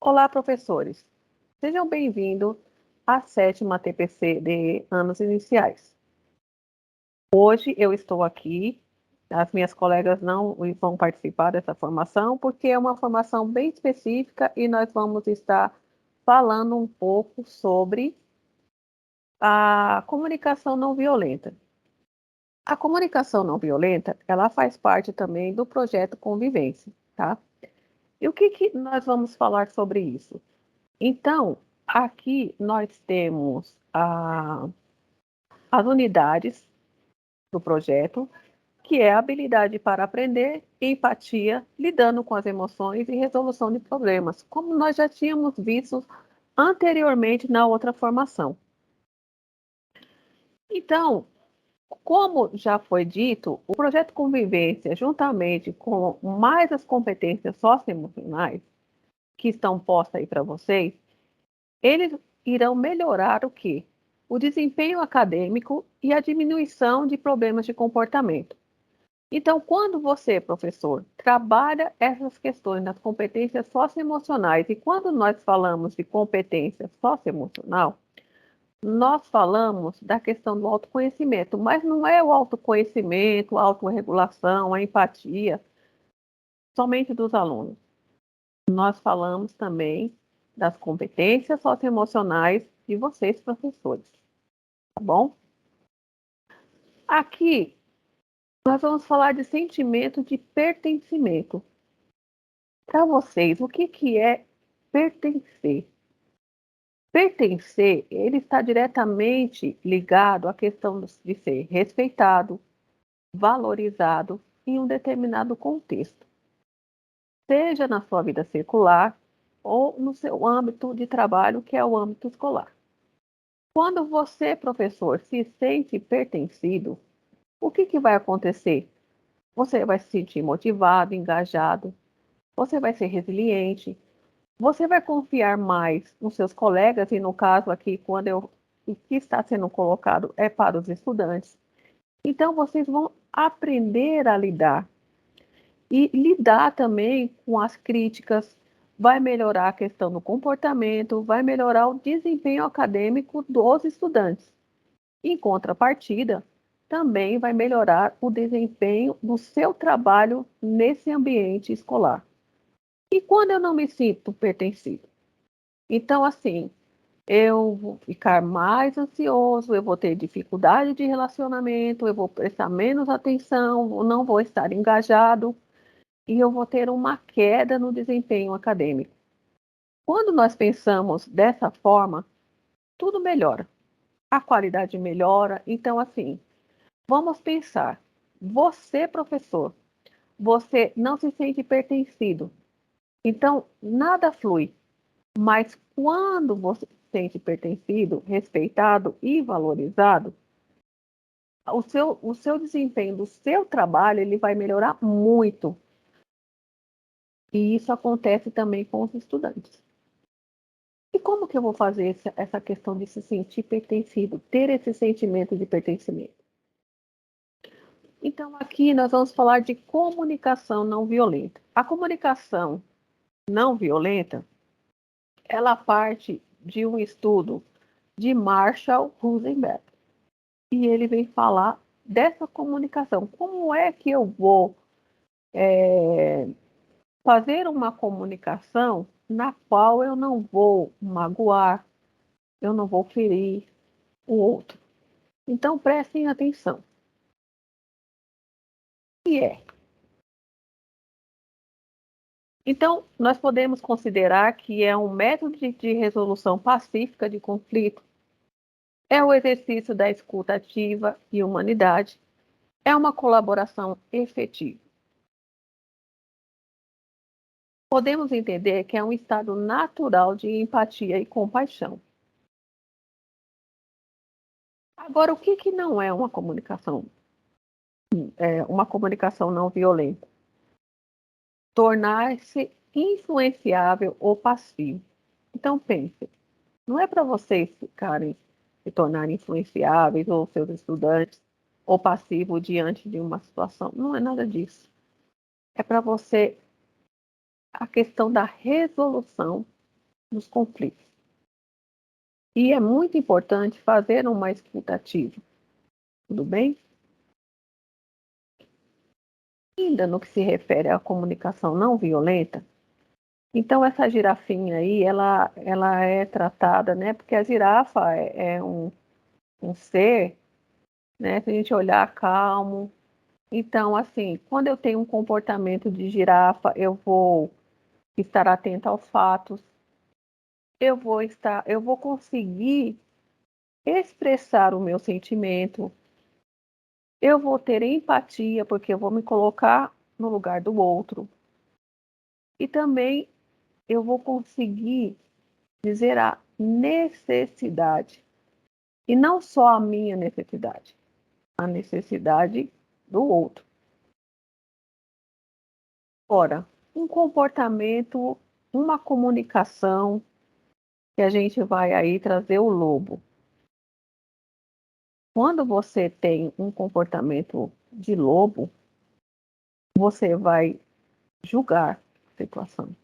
Olá, professores. Sejam bem-vindos à 7ª TPC de Anos Iniciais. Hoje eu estou aqui, as minhas colegas não vão participar dessa formação, porque é uma formação bem específica e nós vamos estar falando um pouco sobre a comunicação não violenta. A comunicação não violenta, ela faz parte também do projeto Convivência, tá? E o que nós vamos falar sobre isso? Então, aqui nós temos as unidades do projeto, que é a habilidade para aprender, empatia, lidando com as emoções e resolução de problemas, como nós já tínhamos visto anteriormente na outra formação. Então, como já foi dito, o projeto Convivência, juntamente com mais as competências socioemocionais que estão postas aí para vocês, eles irão melhorar o quê? O desempenho acadêmico e a diminuição de problemas de comportamento. Então, quando você, professor, trabalha essas questões das competências socioemocionais, e quando nós falamos de competência socioemocional, nós falamos da questão do autoconhecimento, mas não é o autoconhecimento, a autorregulação, a empatia, somente dos alunos. Nós falamos também das competências socioemocionais de vocês, professores, tá bom? Aqui, nós vamos falar de sentimento de pertencimento. Para vocês, o que é pertencer? Pertencer, ele está diretamente ligado à questão de ser respeitado, valorizado em um determinado contexto, seja na sua vida circular ou no seu âmbito de trabalho, que é o âmbito escolar. Quando você, professor, se sente pertencido, o que vai acontecer? Você vai se sentir motivado, engajado, você vai ser resiliente, você vai confiar mais nos seus colegas, e no caso aqui, o que está sendo colocado é para os estudantes. Então, vocês vão aprender a lidar. E lidar também com as críticas, vai melhorar a questão do comportamento, vai melhorar o desempenho acadêmico dos estudantes. Em contrapartida, também vai melhorar o desempenho do seu trabalho nesse ambiente escolar. E quando eu não me sinto pertencido? Então, assim, eu vou ficar mais ansioso, eu vou ter dificuldade de relacionamento, eu vou prestar menos atenção, eu não vou estar engajado e eu vou ter uma queda no desempenho acadêmico. Quando nós pensamos dessa forma, tudo melhora, a qualidade melhora. Então, assim, vamos pensar, você, professor, você não se sente pertencido, então nada flui. Mas quando você se sente pertencido, respeitado e valorizado, o seu desempenho do seu trabalho ele vai melhorar muito. E isso acontece também com os estudantes. E como que eu vou fazer essa questão de se sentir pertencido, ter esse sentimento de pertencimento? Então, aqui nós vamos falar de comunicação não violenta. A comunicação não violenta, ela parte de um estudo de Marshall Rosenberg. E ele vem falar dessa comunicação. Como é que eu vou fazer uma comunicação na qual eu não vou magoar, eu não vou ferir o outro? Então, prestem atenção. O que é? Então, nós podemos considerar que é um método de resolução pacífica de conflito, é o exercício da escuta ativa e humanidade, é uma colaboração efetiva. Podemos entender que é um estado natural de empatia e compaixão. Agora, o que não é uma comunicação? Uma comunicação não violenta? Tornar-se influenciável ou passivo. Então, pense, não é para vocês ficarem se tornarem influenciáveis ou seus estudantes ou passivos diante de uma situação. Não é nada disso. É para você a questão da resolução nos conflitos. E é muito importante fazer uma escuta ativa, tudo bem? Ainda no que se refere à comunicação não violenta, então essa girafinha aí, ela é tratada, né? Porque a girafa é um ser, né? Se a gente olhar calmo. Então, assim, quando eu tenho um comportamento de girafa, eu vou estar atenta aos fatos, eu vou conseguir expressar o meu sentimento, eu vou ter empatia, porque eu vou me colocar no lugar do outro. E também eu vou conseguir dizer a necessidade, e não só a minha necessidade, a necessidade do outro. Ora, um comportamento, uma comunicação que a gente vai aí trazer o lobo. Quando você tem um comportamento de lobo, você vai julgar a situação.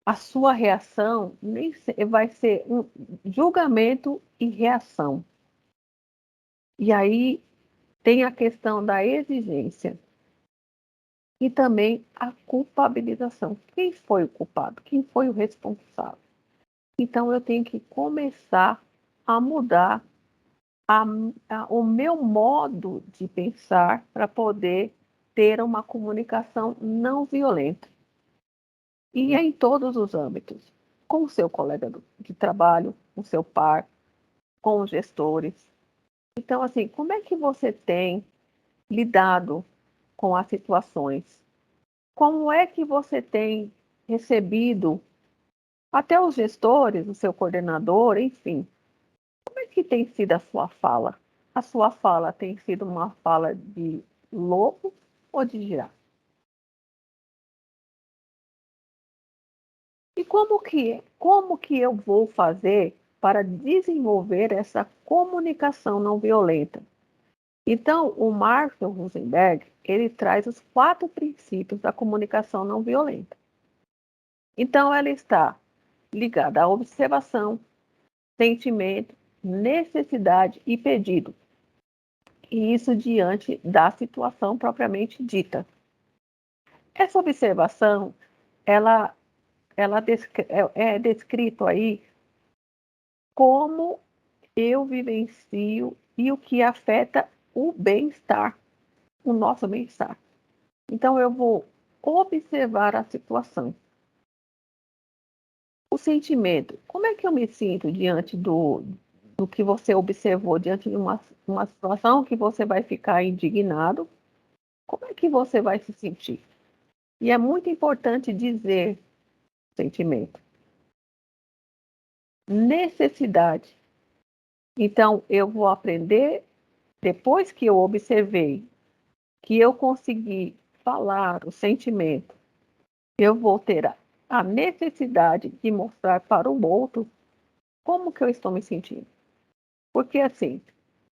A sua reação vai ser um julgamento e reação. E aí tem a questão da exigência e também a culpabilização. Quem foi o culpado? Quem foi o responsável? Então eu tenho que começar a mudar a, o meu modo de pensar para poder ter uma comunicação não violenta. E é em todos os âmbitos, com o seu colega de trabalho, com o seu par, com os gestores. Então, assim, como é que você tem lidado com as situações? Como é que você tem recebido até os gestores, o seu coordenador, enfim? Como é que tem sido a sua fala? A sua fala tem sido uma fala de lobo ou de girafa? E como que eu vou fazer para desenvolver essa comunicação não violenta? Então, o Marshall Rosenberg, ele traz os 4 princípios da comunicação não violenta. Então, ela está ligada à observação, sentimento, necessidade e pedido. E isso diante da situação propriamente dita. Essa observação, ela, é descrito aí como eu vivencio e o que afeta o bem-estar, o nosso bem-estar. Então, eu vou observar a situação. O sentimento, como é que eu me sinto diante do que você observou, diante de uma situação que você vai ficar indignado? Como é que você vai se sentir? E é muito importante dizer sentimento. Necessidade. Então, eu vou aprender, depois que eu observei, que eu consegui falar o sentimento, eu vou ter a necessidade de mostrar para o outro como que eu estou me sentindo. Porque, assim,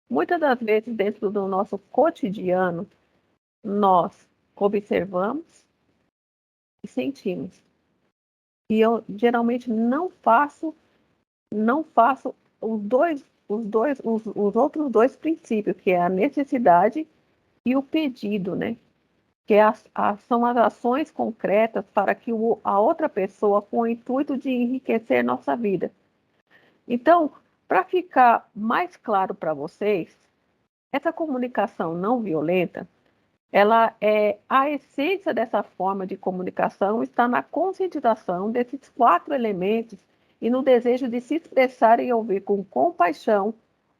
muitas das vezes, dentro do nosso cotidiano, nós observamos e sentimos. E eu geralmente não faço os outros dois princípios, que é a necessidade e o pedido, né? Que é são as ações concretas para que a outra pessoa, com o intuito de enriquecer nossa vida. Então, para ficar mais claro para vocês, essa comunicação não violenta, ela é a essência dessa forma de comunicação está na conscientização desses 4 elementos e no desejo de se expressar e ouvir com compaixão,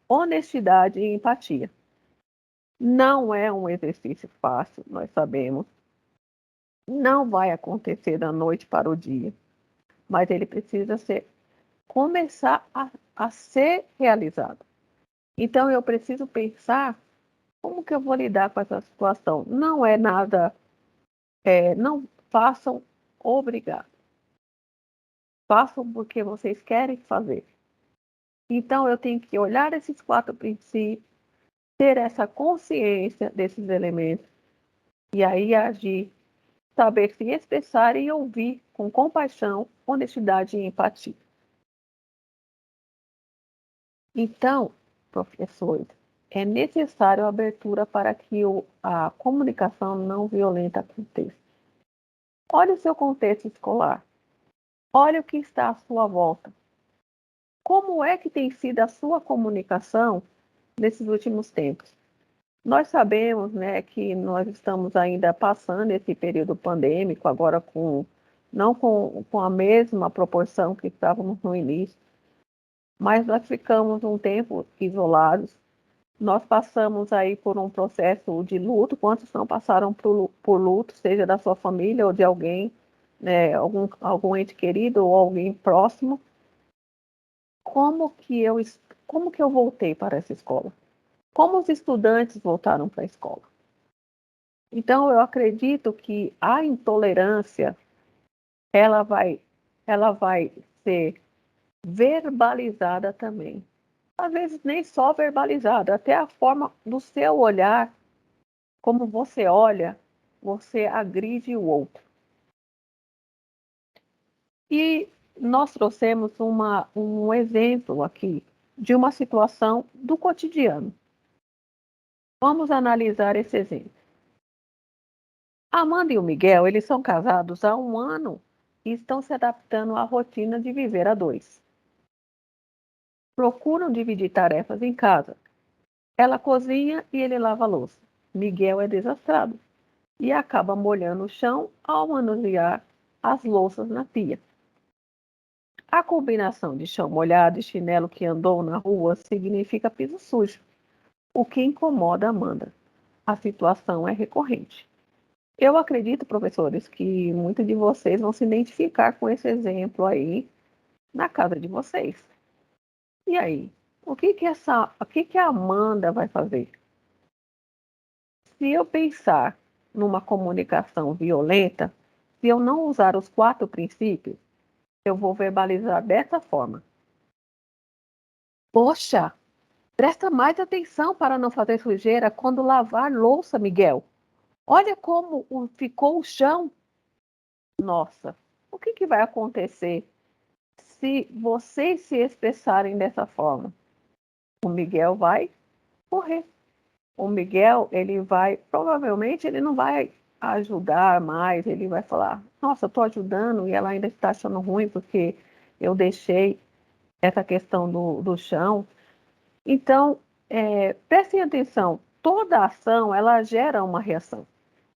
honestidade e empatia. Não é um exercício fácil, nós sabemos. Não vai acontecer da noite para o dia, mas ele precisa começar a ser realizado. Então eu preciso pensar como que eu vou lidar com essa situação. Não é nada, não façam obrigado. Façam porque vocês querem fazer. Então eu tenho que olhar esses 4 princípios, ter essa consciência desses elementos e aí agir saber se expressar e ouvir com compaixão, honestidade e empatia. Então, professores, é necessário abertura para que a comunicação não violenta aconteça. Olhe o seu contexto escolar. Olhe o que está à sua volta. Como é que tem sido a sua comunicação nesses últimos tempos? Nós sabemos, né, que nós estamos ainda passando esse período pandêmico, agora não com a mesma proporção que estávamos no início, mas nós ficamos um tempo isolados. Nós passamos aí por um processo de luto. Quantos não passaram por luto, seja da sua família ou de alguém, né, algum ente querido ou alguém próximo? Como que eu, como que eu voltei para essa escola? Como os estudantes voltaram para a escola? Então, eu acredito que a intolerância, ela vai, ela vai ser verbalizada também. Às vezes nem só verbalizada, até a forma do seu olhar, como você olha, você agride o outro. E nós trouxemos um exemplo aqui de uma situação do cotidiano. Vamos analisar esse exemplo. A Amanda e o Miguel, eles são casados há 1 ano e estão se adaptando à rotina de viver a dois. Procuram dividir tarefas em casa. Ela cozinha e ele lava a louça. Miguel é desastrado e acaba molhando o chão ao manusear as louças na pia. A combinação de chão molhado e chinelo que andou na rua significa piso sujo, o que incomoda Amanda. A situação é recorrente. Eu acredito, professores, que muitos de vocês vão se identificar com esse exemplo aí na casa de vocês. E aí, o que que a Amanda vai fazer? Se eu pensar numa comunicação violenta, se eu não usar os 4 princípios, eu vou verbalizar dessa forma: Poxa, presta mais atenção para não fazer sujeira quando lavar louça, Miguel. Olha como ficou o chão. Nossa, o que que vai acontecer se vocês se expressarem dessa forma? O Miguel vai correr. O Miguel, ele vai, provavelmente ele não vai ajudar mais, ele vai falar: nossa, eu estou ajudando e ela ainda está achando ruim porque eu deixei essa questão do chão. Então, prestem atenção, toda ação, ela gera uma reação.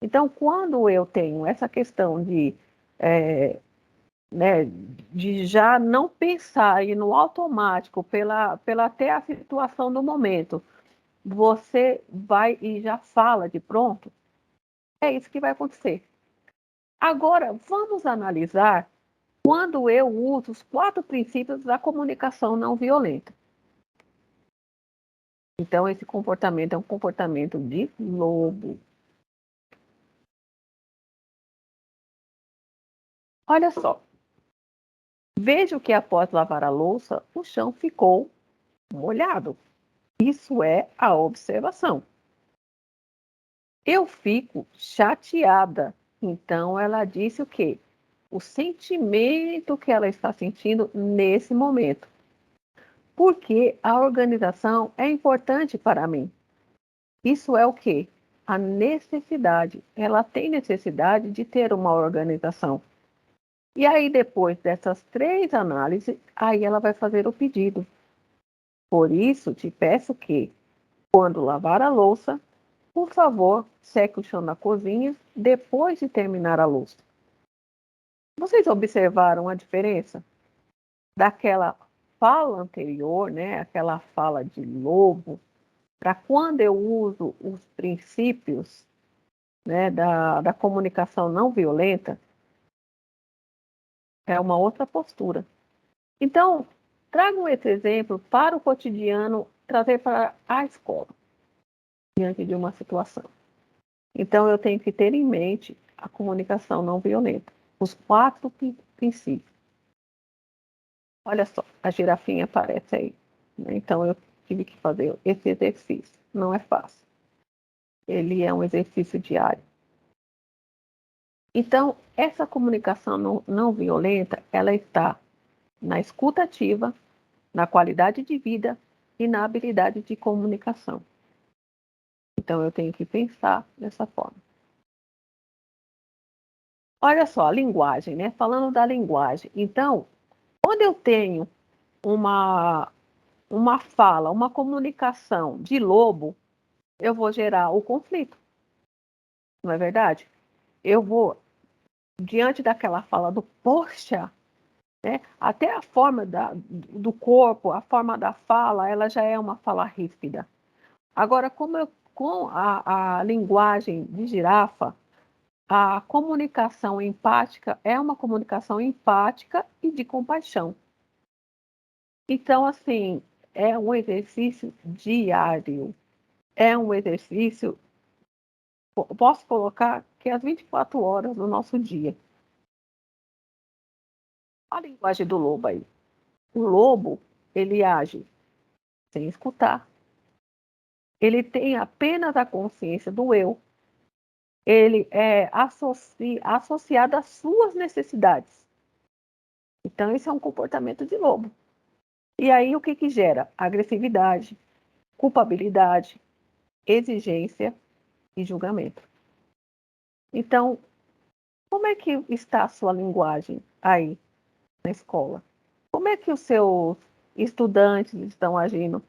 Então, quando eu tenho essa questão é, né, de já não pensar e no automático, pela até a situação do momento, você vai e já fala de pronto, é isso que vai acontecer. Agora, vamos analisar quando eu uso os 4 princípios da comunicação não violenta. Então, esse comportamento é um comportamento de lobo. Olha só, vejo que após lavar a louça, o chão ficou molhado. Isso é a observação. Eu fico chateada. Então, ela disse o quê? O sentimento que ela está sentindo nesse momento. Porque a organização é importante para mim. Isso é o quê? A necessidade. Ela tem necessidade de ter uma organização. E aí, depois dessas 3 análises, aí ela vai fazer o pedido. Por isso, te peço que, quando lavar a louça, por favor, seque o chão da cozinha depois de terminar a louça. Vocês observaram a diferença daquela fala anterior, né? Aquela fala de lobo, para quando eu uso os princípios, né, da comunicação não violenta, é uma outra postura. Então, trago esse exemplo para o cotidiano, trazer para a escola, diante de uma situação. Então, eu tenho que ter em mente a comunicação não violenta, os 4 princípios. Olha só, a girafinha aparece aí, né? Então, eu tive que fazer esse exercício. Não é fácil. Ele é um exercício diário. Então, essa comunicação não violenta, ela está na escuta ativa, na qualidade de vida e na habilidade de comunicação. Então, eu tenho que pensar dessa forma. Olha só, a linguagem, né? Falando da linguagem. Então, quando eu tenho uma, uma fala, uma comunicação de lobo, eu vou gerar o conflito, não é verdade? Eu vou, diante daquela fala do poxa, né? Até a forma do corpo, a forma da fala, ela já é uma fala ríspida. Agora, com a linguagem de girafa, a comunicação empática é uma comunicação empática e de compaixão. Então, assim, é um exercício diário. É um exercício, posso colocar que é as 24 horas do nosso dia. A linguagem do lobo aí. O lobo, ele age sem escutar. Ele tem apenas a consciência do eu. Ele é associado às suas necessidades. Então, esse é um comportamento de lobo. E aí, o que que gera? Agressividade, culpabilidade, exigência e julgamento. Então, como é que está a sua linguagem aí na escola? Como é que os seus estudantes estão agindo?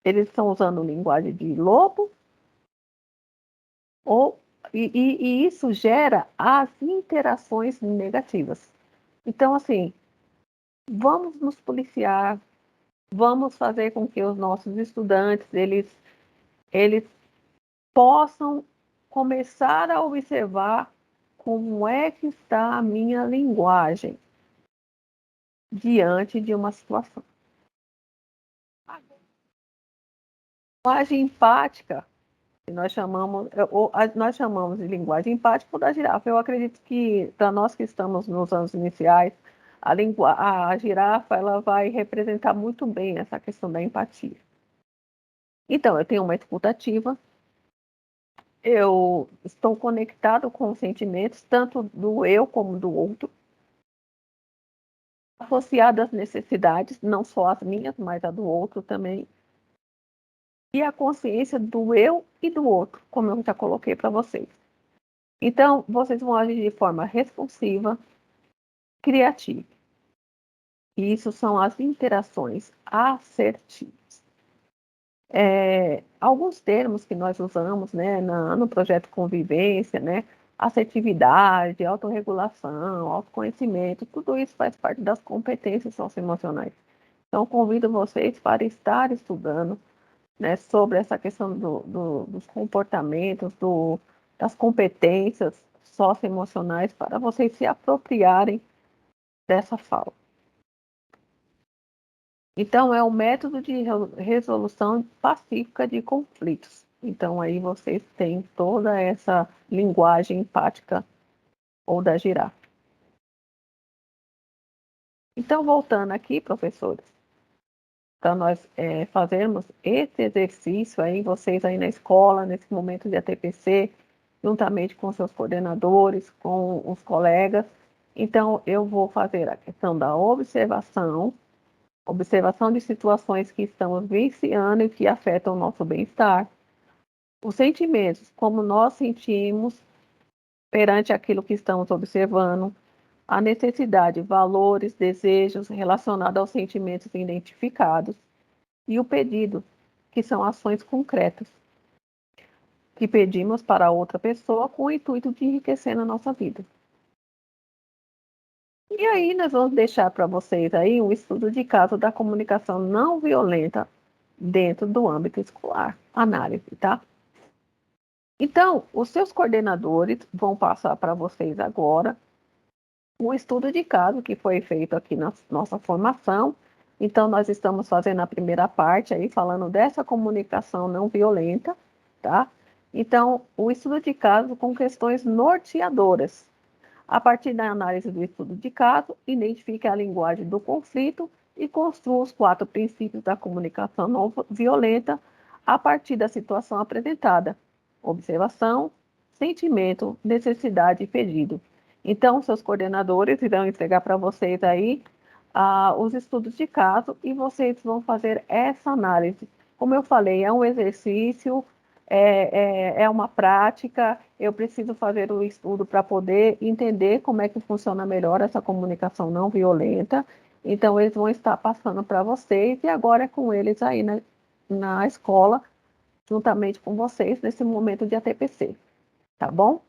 Eles estão usando linguagem de lobo ou e isso gera as interações negativas. Então, assim, vamos nos policiar, vamos fazer com que os nossos estudantes eles possam começar a observar como é que está a minha linguagem diante de uma situação. A linguagem empática, que nós chamamos de linguagem empática ou da girafa. Eu acredito que, para nós que estamos nos anos iniciais, a girafa ela vai representar muito bem essa questão da empatia. Então, eu tenho uma escuta ativa, eu estou conectado com os sentimentos, tanto do eu como do outro, associado às necessidades, não só as minhas, mas a do outro também, e a consciência do eu e do outro, como eu já coloquei para vocês. Então, vocês vão agir de forma responsiva, criativa. E isso são as interações assertivas. Alguns termos que nós usamos, né, no projeto Convivência, né, assertividade, autorregulação, autoconhecimento, tudo isso faz parte das competências socioemocionais. Então, convido vocês para estar estudando, né, sobre essa questão dos comportamentos, das competências socioemocionais, para vocês se apropriarem dessa fala. Então, é o método de resolução pacífica de conflitos. Então, aí vocês têm toda essa linguagem empática ou da girafa. Então, voltando aqui, professores, para nós fazermos esse exercício aí, vocês aí na escola, nesse momento de ATPC, juntamente com seus coordenadores, com os colegas. Então, eu vou fazer a questão da observação de situações que estamos vivenciando e que afetam o nosso bem-estar. Os sentimentos, como nós sentimos perante aquilo que estamos observando, a necessidade, valores, desejos relacionados aos sentimentos identificados, e o pedido, que são ações concretas, que pedimos para outra pessoa com o intuito de enriquecer na nossa vida. E aí nós vamos deixar para vocês aí um estudo de caso da comunicação não violenta dentro do âmbito escolar, análise, tá? Então, os seus coordenadores vão passar para vocês agora um estudo de caso que foi feito aqui na nossa formação. Então, nós estamos fazendo a primeira parte aí, falando dessa comunicação não violenta, tá? Então, o estudo de caso com questões norteadoras. A partir da análise do estudo de caso, identifique a linguagem do conflito e construa os 4 princípios da comunicação não violenta a partir da situação apresentada: observação, sentimento, necessidade e pedido. Então, seus coordenadores irão entregar para vocês aí os estudos de caso e vocês vão fazer essa análise. Como eu falei, é um exercício, é uma prática, eu preciso fazer o estudo para poder entender como é que funciona melhor essa comunicação não violenta. Então, eles vão estar passando para vocês e agora é com eles aí na escola, juntamente com vocês, nesse momento de ATPC, tá bom?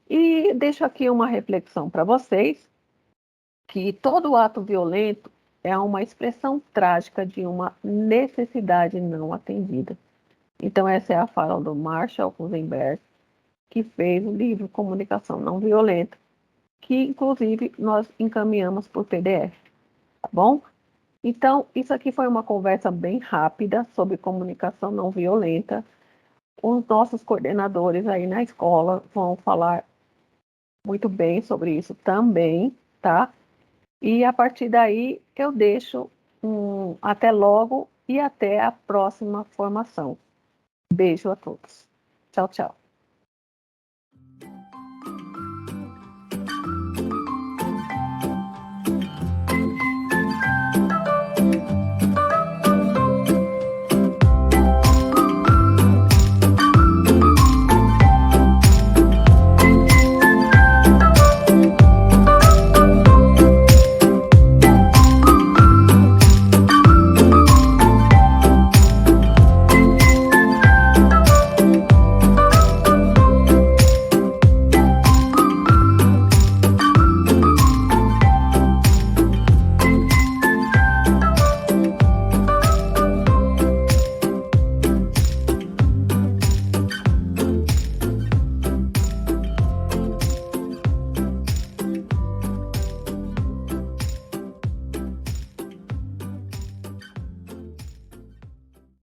E deixo aqui uma reflexão para vocês, que todo ato violento é uma expressão trágica de uma necessidade não atendida. Então, essa é a fala do Marshall Rosenberg, que fez o livro Comunicação Não Violenta, que inclusive nós encaminhamos por PDF, tá bom? Então, isso aqui foi uma conversa bem rápida sobre comunicação não violenta. Os nossos coordenadores aí na escola vão falar muito bem sobre isso também, tá? E a partir daí eu deixo um até logo e até a próxima formação. Beijo a todos. Tchau, tchau.